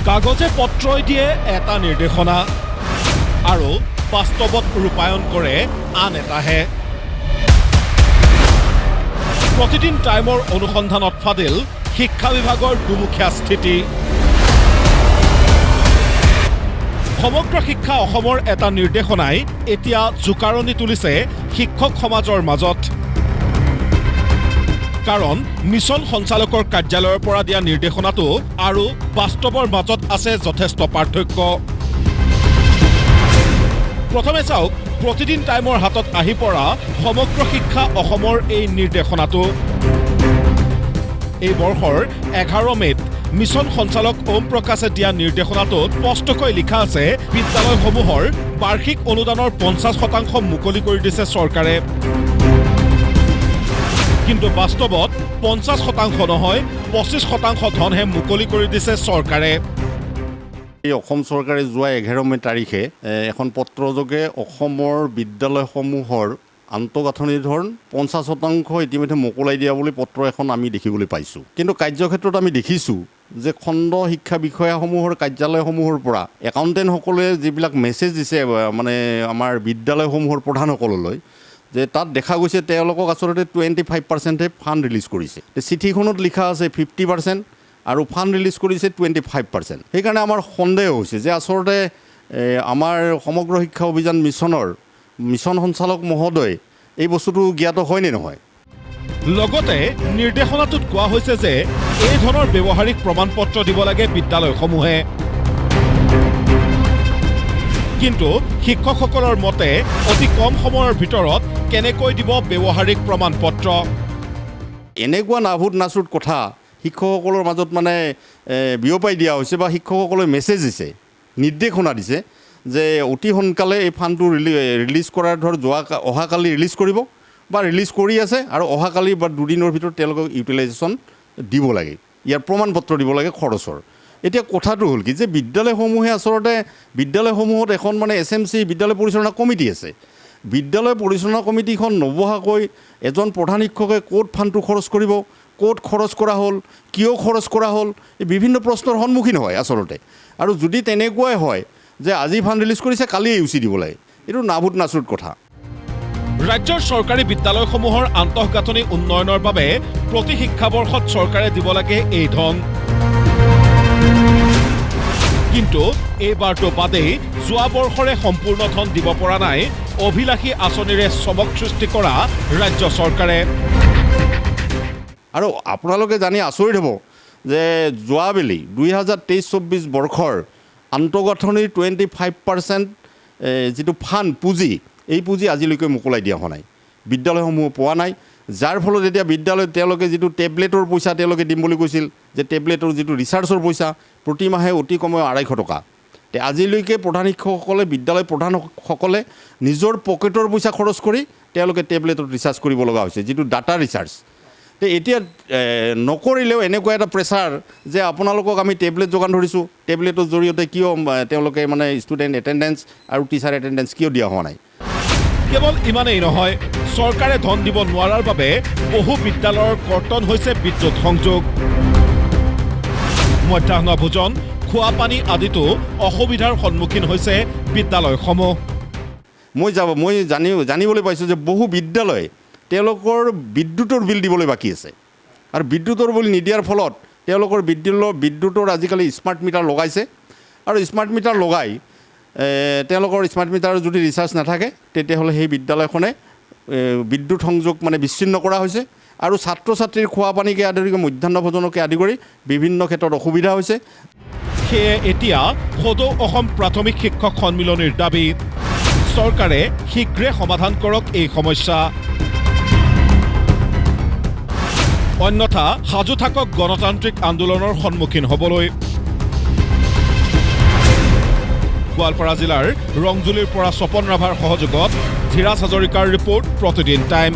কাগজে পত্ৰই দিয়ে এটা নিৰ্দেশনা আৰু বাস্তৱত ৰূপায়ণ কৰে আন এটাহে। প্ৰতিদিন টাইমৰ অনুসন্ধানত ফাদিল শিক্ষা বিভাগৰ দুমুখীয়া স্থিতি। সমগ্ৰ শিক্ষা অসমৰ এটা নিৰ্দেশনাই এতিয়া জোকাৰণি তুলিছে শিক্ষক সমাজৰ মাজত। কাৰণ মিছন সঞ্চালকৰ কাৰ্যালয়ৰ পৰা দিয়া নিৰ্দেশনাটো আৰু বাস্তৱৰ মাজত আছে যথেষ্ট পাৰ্থক্য। প্ৰথমে চাওক প্ৰতিদিন টাইমৰ হাতত আহি পৰা সমগ্ৰ শিক্ষা অসমৰ এই নিৰ্দেশনাটো। এই বৰ্ষৰ 11 মে'ত মিছন সঞ্চালক ওম প্ৰকাশে দিয়া নিৰ্দেশনাটোত স্পষ্টকৈ লিখা আছে বিদ্যালয়সমূহৰ বাৰ্ষিক অনুদানৰ 50% মুকলি কৰি দিছে চৰকাৰে। কিন্তু বাস্তৱত 50% নহয় 25% ধনহে মুকলি কৰি দিছে চৰকাৰে। এই অসম চৰকাৰে যোৱা 11 মে' তাৰিখে এখন পত্ৰযোগে অসমৰ বিদ্যালয়সমূহৰ আন্তঃগাঁথনি ধৰণ 50% ইতিমধ্যে মোকলাই দিয়া বুলি পত্ৰ এখন আমি দেখিবলৈ পাইছোঁ। কিন্তু কাৰ্যক্ষেত্ৰত আমি দেখিছোঁ যে খণ্ড শিক্ষা বিষয়াসমূহৰ কাৰ্যালয়সমূহৰ পৰা একাউণ্টেণ্টসকলে যিবিলাক মেছেজ দিছে মানে আমাৰ বিদ্যালয়সমূহৰ প্ৰধানসকললৈ, যে তাত দেখা গৈছে তেওঁলোকক আচলতে 25%হে ফাণ্ড ৰিলিজ কৰিছে। চিঠিখনত লিখা আছে 50% আৰু ফাণ্ড ৰিলিজ কৰিছে 25%। সেইকাৰণে আমাৰ সন্দেহ হৈছে যে আচলতে আমাৰ সমগ্ৰ শিক্ষা অভিযান মিছন সঞ্চালক মহোদয় এই বস্তুটো জ্ঞাত হয়নে নহয়। লগতে নিৰ্দেশনাটোত কোৱা হৈছে যে এই ধৰণৰ ব্যৱহাৰিক প্ৰমাণ পত্ৰ দিব লাগে বিদ্যালয়সমূহে। কিন্তু শিক্ষকসকলৰ মতে অতি কম সময়ৰ ভিতৰত কেনেকৈ দিব ব্যৱহাৰিক প্ৰমাণ পত্ৰ। এনেকুৱা নাভূত নাচুত কথা শিক্ষকসকলৰ মাজত মানে বিয়পাই দিয়া হৈছে বা শিক্ষকসকলে মেছেজ দিছে, নিৰ্দেশনা দিছে যে অতি সোনকালে এই ফাণ্ডটো ৰিলিজ কৰাৰ অহাকালি ৰিলিজ কৰিব বা ৰিলিজ কৰি আছে আৰু অহাকালি বা দুদিনৰ ভিতৰত তেওঁলোকক ইউটিলাইজেশ্যন দিব লাগে, ইয়াৰ প্ৰমাণ পত্ৰ দিব লাগে খৰচৰ। এতিয়া কথাটো হ'ল কি যে বিদ্যালয়সমূহে আচলতে বিদ্যালয়সমূহত এখন মানে SMC বিদ্যালয় পৰিচালনা কমিটি আছে। বিদ্যালয় পৰিচালনা কমিটিখন নবহাকৈ এজন প্ৰধান শিক্ষকে ক'ত ফাণ্ডটো খৰচ কৰিব, ক'ত খৰচ কৰা হ'ল, কিয় খৰচ কৰা হ'ল, এই বিভিন্ন প্ৰশ্নৰ সন্মুখীন হয় আচলতে। আৰু যদি তেনেকুৱাই হয় যে আজি ফাণ্ড ৰিলিজ কৰিছে কালিয়ে ইউচি দিব লাগে, এইটো নাভূত নাচুত কথা। ৰাজ্যৰ চৰকাৰী বিদ্যালয়সমূহৰ আন্তঃগাঁথনি উন্নয়নৰ বাবে প্ৰতি শিক্ষাবৰ্ষত চৰকাৰে দিব লাগে এই ধন। কিন্তু এইবাৰটো বাদেই যোৱা বৰ্ষৰে সম্পূৰ্ণ ধন দিব পৰা নাই অভিলাষী আঁচনিৰে চমক সৃষ্টি কৰা ৰাজ্য চৰকাৰে। আৰু আপোনালোকে জানি আচৰিত হ'ব যে যোৱাবেলি 2023-24 বৰ্ষৰ আন্তঃগাঁথনিৰ 25% যিটো ফাণ্ড পুঁজি, এই পুঁজি আজিলৈকে মোকলাই দিয়া হোৱা নাই, বিদ্যালয়সমূহ পোৱা নাই। যাৰ ফলত এতিয়া বিদ্যালয়ত তেওঁলোকে যিটো টেবলেটৰ পইচা তেওঁলোকে দিম বুলি কৈছিল, যে টেবলেটৰ যিটো ৰিচাৰ্জৰ পইচা প্ৰতি মাহে অতি কমেও 250 টকা, আজিলৈকে প্ৰধান শিক্ষকসকলে বিদ্যালয় প্ৰধানসকলে নিজৰ পকেটৰ পইচা খৰচ কৰি তেওঁলোকে টেবলেটত ৰিচাৰ্জ কৰিব লগা হৈছে, যিটো ডাটা ৰিচাৰ্জ। এতিয়া নকৰিলেও এনেকুৱা এটা প্ৰেছাৰ যে আপোনালোকক আমি টেবলেট যোগান ধৰিছোঁ, টেবলেটৰ জৰিয়তে কিয় তেওঁলোকে মানে ষ্টুডেণ্ট এটেণ্ডেঞ্চ আৰু টিচাৰ এটেণ্ডেঞ্চ কিয় দিয়া হোৱা নাই। কেৱল ইমানেই নহয়, চৰকাৰে ধন দিব নোৱাৰাৰ বাবে বহু বিদ্যালয়ৰ কৰ্তন হৈছে বিদ্যুৎ সংযোগ। মধ্যাহ্ন ভোজন, খোৱা পানী আদিতো অসুবিধাৰ সন্মুখীন হৈছে বিদ্যালয়সমূহ। মই জানিবলৈ পাইছোঁ যে বহু বিদ্যালয় তেওঁলোকৰ বিদ্যুতৰ বিল দিবলৈ বাকী আছে, আৰু বিদ্যুতৰ বিল নিদিয়াৰ ফলত তেওঁলোকৰ বিদ্যুতৰ আজিকালি স্মাৰ্ট মিটাৰ লগাইছে, আৰু স্মাৰ্ট মিটাৰ লগাই তেওঁলোকৰ স্মাৰ্ট মিটাৰৰ যদি ৰিচাৰ্জ নাথাকে তেতিয়াহ'লে সেই বিদ্যালয়খনে বিদ্যুৎ সংযোগ মানে বিচ্ছিন্ন কৰা হৈছে, আৰু ছাত্ৰ ছাত্ৰীৰ খোৱা পানীকে আদি কৰি মধ্যাহ্ন ভোজনকে আদি কৰি বিভিন্ন ক্ষেত্ৰত অসুবিধা হৈছে। সেয়ে এতিয়া সদৌ অসম প্ৰাথমিক শিক্ষক সন্মিলনীৰ দাবী, চৰকাৰে শীঘ্ৰে সমাধান কৰক এই সমস্যা। অন্যথা সাজু থাকক গণতান্ত্ৰিক আন্দোলনৰ সন্মুখীন হ'বলৈ। গোৱালপাৰা জিলাৰ ৰংজুলিৰ পৰা স্বপন ৰাভাৰ সহযোগত ধীৰাজ হাজৰিকাৰ ৰিপৰ্ট, প্ৰতিদিন টাইম।